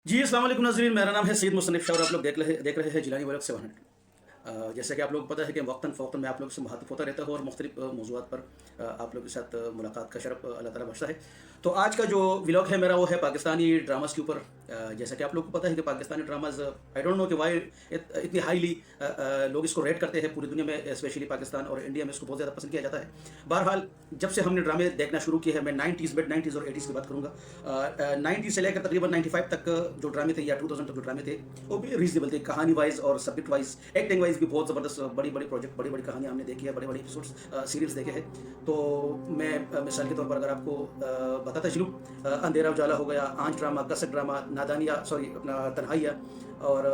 जी अस्सलाम वालेकुम नाज़रीन, मेरा नाम है सैयद मुसन्निफ़ शाह और आप लोग देख रहे हैं जिलानी वर्ल्ड 700। जैसा कि आप लोगों को पता है कि वक्तन फ़ौक़तन मैं आप लोगों से मुखातिब होता रहता हूँ और मुख्तलिफ़ मौज़ूआत पर आप लोगों के साथ मुलाकात का शरफ़ अल्लाह ताला बख्शता है। तो आज का जो व्लॉग है मेरा वो है पाकिस्तानी ड्रामाज़ के ऊपर। जैसा कि आप लोगों को पता है कि Pakistani dramas I don't know कि वाई इतनी हाईली लोग इसको रेट करते हैं पूरी दुनिया में, स्पेशली पाकिस्तान और इंडिया में इसको बहुत ज़्यादा पसंद किया जाता है। बहरहाल जब से हमने ड्रामे देखना शुरू किए हैं, मैं 90s मिड 90s और 80s की बात करूँगा। 90 से लेकर तकरीबन 95 तक जो ड्रामे थे या 2000 तक जो ड्रामे थे वो भी रीजनेबल थे, कहानी वाइज और सब्जेक्ट वाइज, एक्टिंग वाइज भी बहुत ज़बरदस्त बड़ी बड़ी प्रोजेक्ट, बड़ी बड़ी कहानियाँ हमने देखी है, बड़े बड़े एपिसोड्स सीरियल्स देखे हैं। तो मैं मिसाल के तौर पर अगर आपको बताता चलूँ, अंधेरा उजाला हो गया, आंच ड्रामा, कसक ड्रामा, नादानिया सॉरी अपना तन्हाइया और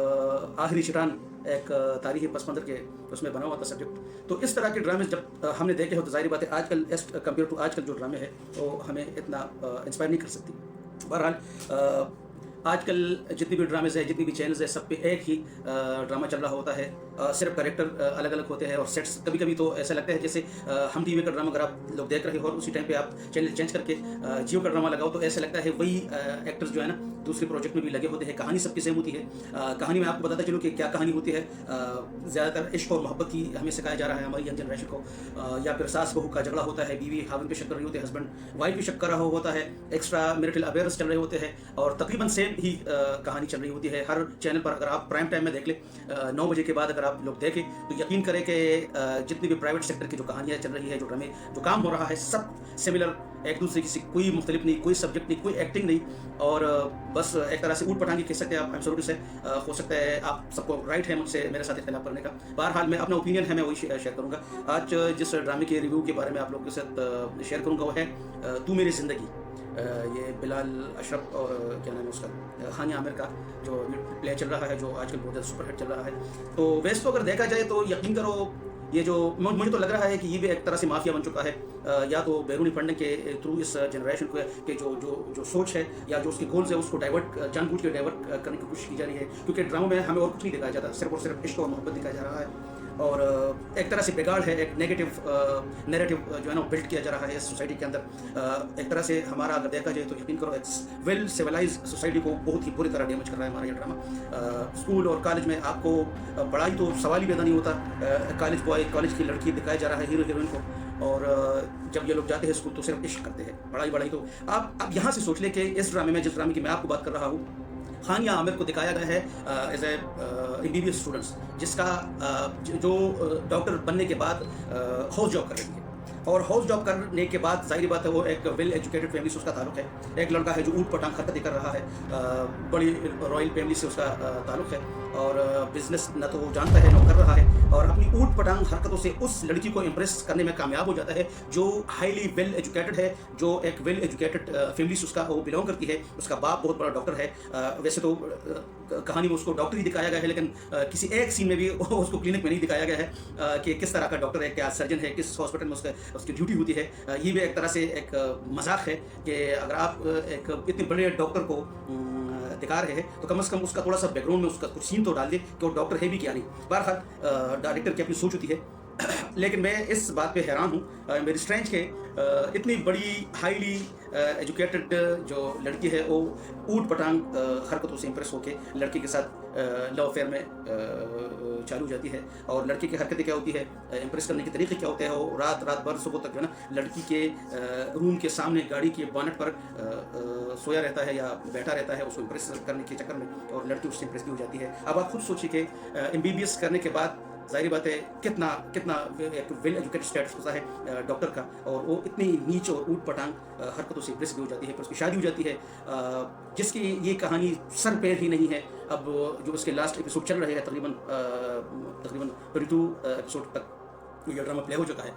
आखिरी शिरान एक तारीखी पस मंज़र के उसमें बना हुआ था सब्जेक्ट। तो इस तरह के ड्रामे जब हमने देखे हो तो ज़ाहिर बात है आजकल एज कम्पेयर टू आजकल जो ड्रामे हैं वो हमें इतना इंस्पायर नहीं कर सकती। बहरहाल आजकल जितनी भी ड्रामेज़ है, जितनी भी चैनल्स है, सब पे एक ही ड्रामा चल रहा होता है। सिर्फ कैरेक्टर अलग अलग होते हैं और सेट्स कभी कभी तो ऐसा लगता है जैसे हम टीवी का ड्रामा अगर आप लोग देख रहे हो और उसी टाइम पे आप चैनल चेंज करके जियो का ड्रामा लगाओ तो ऐसा लगता है वही एक्टर्स जो है ना दूसरे प्रोजेक्ट में भी लगे होते हैं। कहानी सबकी सेम होती है। कहानी में आपको बताता चलूँ कि क्या कहानी होती है। ज़्यादातर इश्क और मोहब्बत की हमें सिखाया जा रहा है हमारी यंग जनरेशन को, या फिर सास बहू का झगड़ा होता है, बीवी हाविन पे शक कर रही होती है, हस्बैंड वाइफ भी शक कर रहा होता है, एक्स्ट्रा मैरिटल अफेयर्स चल रहे होते हैं और तकरीबन सेम ही कहानी चल रही होती है हर चैनल पर। अगर आप प्राइम टाइम में देख लें 9 बजे के बाद अगर आप लोग देखें तो यकीन करें कि जितनी भी प्राइवेट सेक्टर की जो कहानियाँ चल रही है, जो ड्रामे जो काम हो रहा है, सब सिमिलर, एक दूसरे की कोई मुख्तलिफ नहीं, कोई सब्जेक्ट नहीं, कोई एक्टिंग नहीं और बस एक तरह से ऊट पटांगी कह सकते हैं आप। एब्सोल्यूटली से हो सकता है आप सबको राइट है मुझसे मेरे साथ इख्तिलाफ करने का। बहरहाल मैं अपना ओपिनियन है मैं वही शेयर करूँगा। आज जिस ड्रामे के रिव्यू के बारे में आप लोगों के साथ शेयर करूँगा वो है तू मेरी ज़िंदगी। ये बिलाल अशरफ और क्या नाम है उसका, हानिया आमिर का जो प्ले चल रहा है, जो आजकल बहुत ज़्यादा सुपर हिट चल रहा है। तो वैसे तो अगर देखा जाए तो यकीन करो ये जो मुझे तो लग रहा है कि ये भी एक तरह से माफिया बन चुका है। या तो बैरूनी फंडिंग के थ्रू इस जनरेशन के जो जो जो सोच है या जो उसके गोल्स है उसको डाइवर्ट जानबूझ के डाइवर्ट करने की कोशिश की जा रही है, क्योंकि ड्रामा में हमें और कुछ नहीं दिखाया जाता, सिर्फ और सिर्फ इश्क और मोहब्बत दिखाया जा रहा है। और एक तरह से बिगाड़ है, एक नेगेटिव नैरेटिव जो है ना बिल्ड किया जा रहा है इस सोसाइटी के अंदर। एक तरह से हमारा अगर देखा जाए तो यकीन करो एक वेल सिविलाइज सोसाइटी को बहुत ही बुरी तरह डैमेज कर रहा है हमारा ये ड्रामा। स्कूल और कॉलेज में आपको पढ़ाई तो सवाल ही पैदा नहीं होता। कॉलेज बॉय, कॉलेज की लड़की दिखाया जा रहा है हीरो हीरोइन को, और जब ये लोग जाते हैं स्कूल तो सिर्फ इश्क करते हैं, पढ़ाई तो आप यहाँ से सोच लें कि इस ड्रामे में, जिस ड्रामे की मैं आपको बात कर रहा हूँ, हानिया आमिर को दिखाया गया है एज ए MBBS स्टूडेंट्स, जिसका जो डॉक्टर बनने के बाद हाउस जॉब कर रही है। और हाउस जॉब करने के बाद जाहिर बात है वो एक वेल एजुकेटेड फैमिली से उसका ताल्लुक है। एक लड़का है जो ऊट पटांग हरकतें कर रहा है, बड़ी रॉयल फैमिली से उसका ताल्लुक है और बिजनेस न तो वो जानता है न कर रहा है, और अपनी ऊट पटांग हरकतों से उस लड़की को इम्प्रेस करने में कामयाब हो जाता है जो हाईली वेल एजुकेटेड है, जो एक वेल एजुकेटेड फैमिली से उसका वो बिलोंग करती है। उसका बाप बहुत बड़ा डॉक्टर है। वैसे तो कहानी में उसको डॉक्टर ही दिखाया गया है, लेकिन किसी एक सीन में भी उसको क्लिनिक में नहीं दिखाया गया है कि किस तरह का डॉक्टर है, क्या सर्जन है, किस हॉस्पिटल में उसकी ड्यूटी होती है। ये भी एक तरह से एक मजाक है कि अगर आप एक इतने बड़े डॉक्टर को दिखा रहे हैं तो कम से कम उसका थोड़ा सा बैकग्राउंड में उसका कुछ सीन तो डाल दे कि वो डॉक्टर है भी क्या नहीं। बहरहाल डायरेक्टर की अपनी सोच होती है। लेकिन मैं इस बात पे हैरान हूँ, मेरी स्ट्रेंज के इतनी बड़ी हाईली एजुकेटेड जो लड़की है वो ऊट पटांग हरकतों से इंप्रेस होकर लड़के के साथ लव अफेयर में चालू जाती है। और लड़के की हरकतें क्या होती है, इंप्रेस करने के तरीके क्या होते हैं, वो रात भर सुबह तक जो है ना लड़की के रूम के सामने गाड़ी के बोनट पर सोया रहता है या बैठा रहता है उसको इंप्रेस करने के चक्कर में, और लड़की उससे इंप्रेस भी हो जाती है। अब आप खुद सोचिए कि MBBS करने के बाद जाहिर बात है कितना एक वेल एजुकेटेड स्टेटस होता है डॉक्टर का, और वो इतनी नीच और ऊट पटांग हरकतों से इंप्रेस भी हो जाती है, फिर उसकी शादी हो जाती है जिसकी ये कहानी सर पैर ही नहीं है। अब जो उसके लास्ट एपिसोड चल रहे हैं तकरीबन 22 एपिसोड तक ये ड्रामा प्ले हो चुका है,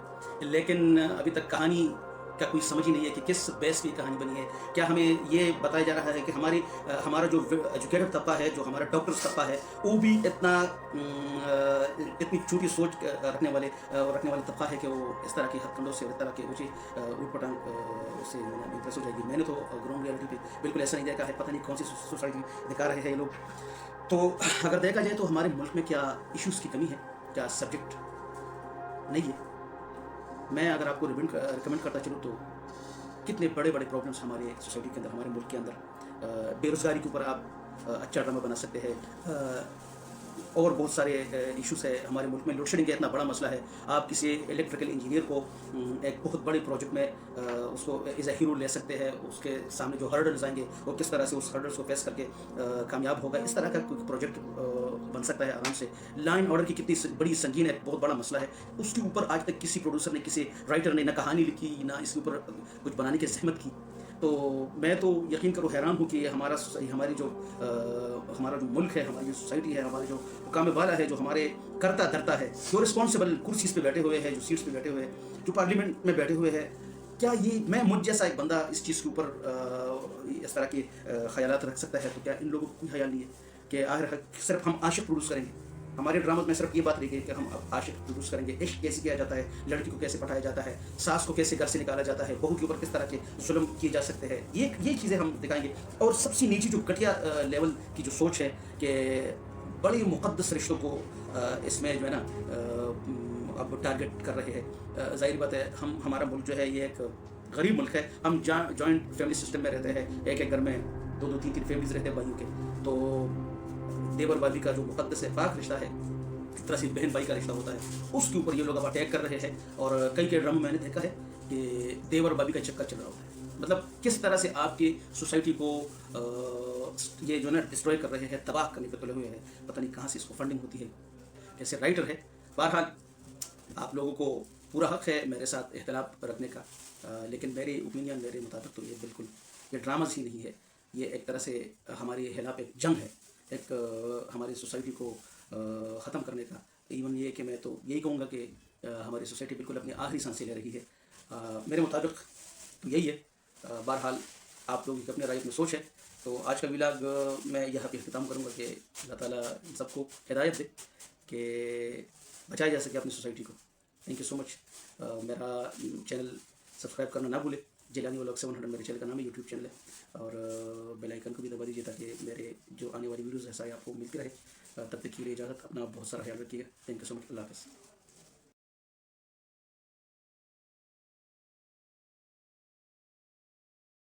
लेकिन अभी तक कहानी का कोई समझ ही नहीं है कि किस बेस की कहानी बनी है। क्या हमें ये बताया जा रहा है कि हमारा जो एजुकेटेड तबका है, जो हमारा डॉक्टर्स तबका है, वो भी इतनी छोटी सोच रखने वाले तबका है कि वो इस तरह की हथकंडों से, इस तरह के ऊँचे ऊट पटांग से इंप्रेस हो जाएगी। मैंने तो ग्राउंड रियलिटी पे बिल्कुल ऐसा नहीं देखा है, पता नहीं कौन सी सोसाइटी दिखा रहे हैं ये लोग। तो अगर देखा जाए तो हमारे मुल्क में क्या इश्यूज़ की कमी है, क्या सब्जेक्ट नहीं है। मैं अगर आपको रिकमेंड करता चलूँ तो कितने बड़े बड़े प्रॉब्लम्स हमारे सोसाइटी के अंदर, हमारे मुल्क के अंदर बेरोज़गारी के ऊपर आप अच्छा ड्रामा बना सकते हैं। और बहुत सारे इश्यूज़ है हमारे मुल्क में। लोड शेडिंग का इतना बड़ा मसला है। आप किसी इलेक्ट्रिकल इंजीनियर को एक बहुत बड़े प्रोजेक्ट में उसको एज ए हीरो ले सकते हैं। उसके सामने जो हर्डल्स आएंगे वो किस तरह से उस हर्डल्स को फेस करके कामयाब होगा, इस तरह का कोई प्रोजेक्ट बन सकता है आराम से। लाइन ऑर्डर की कितनी बड़ी संगीन है, बहुत बड़ा मसला है। उसके ऊपर आज तक किसी प्रोड्यूसर ने, किसी राइटर ने ना कहानी लिखी, ना इसके ऊपर कुछ बनाने की जहमत की। तो मैं तो यकीन करो हैरान हूँ कि हमारी जो हमारा जो मुल्क है, हमारी जो सोसाइटी है, हमारे जो हुकाम वाला है, जो हमारे करता धरता है, जो रिस्पॉन्सिबल कुर्सीज़ पे बैठे हुए हैं, जो सीट्स पे बैठे हुए हैं, जो पार्लियामेंट में बैठे हुए हैं, क्या ये मैं मुझ जैसा एक बंदा इस चीज़ के ऊपर इस तरह के ख्यालात रख सकता है? तो क्या इन लोगों को कोई ख्याल नहीं है कि आखिर सिर्फ हम आशिक प्रोड्यूस करेंगे? हमारे ड्रामा में सिर्फ ये बात रही गई कि हम अब आशिक प्रोड्यूस करेंगे। इश्क कैसे किया जाता है, लड़की को कैसे पढ़ाया जाता है, सास को कैसे घर से निकाला जाता है, बहू के ऊपर किस तरह के जुल्म किए जा सकते हैं, ये चीज़ें हम दिखाएंगे। और सबसे नीची जो घटिया लेवल की जो सोच है कि बड़ी मुक़द्दस रिश्तों को इसमें जो है ना अब टारगेट कर रहे हैं। ज़ाहिर बात है, हमारा मुल्क जो है ये एक गरीब मुल्क है। हम जॉइंट फैमिली सिस्टम में रहते हैं, एक एक घर में दो दो तीन तीन फैमिलीज रहते हैं भाइयों के। तो देवर भाभी का जो मुक़द्दस है पाक रिश्ता है, जिस तरह से बहन भाई का रिश्ता होता है, उसके ऊपर ये लोग अब अटैक कर रहे हैं। और कई के ड्रामा मैंने देखा है कि देवर भाभी का चक्कर चल रहा होता है। मतलब किस तरह से आपकी सोसाइटी को ये जो ना डिस्ट्रॉय कर रहे हैं, तबाह करने पर तुले हुए हैं। पता नहीं कहाँ से इसको फंडिंग होती है। ऐसे राइटर है। बहरहाल आप लोगों को पूरा हक़ है मेरे साथ इख्तिलाफ रखने का, लेकिन मेरी ओपिनियन, मेरे मुताबिक तो ये बिल्कुल ये ड्रामाज ही नहीं है। ये एक तरह से हमारे खिलाफ एक जंग है, एक हमारी सोसाइटी को ख़त्म करने का। इवन ये कि मैं तो यही कहूँगा कि हमारी सोसाइटी बिल्कुल अपनी आखिरी सांसें ले रही है। मेरे मुताबिक तो यही है। बहरहाल आप लोगों की अपने राय में सोच है। तो आज का व्लॉग मैं यहाँ पे ख़त्म करूँगा कि अल्लाह ताला इन सबको हिदायत दे कि बचाया जा सके अपनी सोसाइटी को। Thank you so much. मेरा चैनल सब्सक्राइब करना ना भूले। जिलानी व्लॉग 700 मेरे चैनल का नाम है, यूट्यूब चैनल है। और बेल आइकन को भी दबा दीजिए ताकि मेरे जो आने वाली वीडियोज़ है सारी आपको मिलती रहे। तब तक के लिए इजाज़त। अपना बहुत सारा ख्याल रखिएगा। Thank you so much. अल्लाह हाफ़िज़।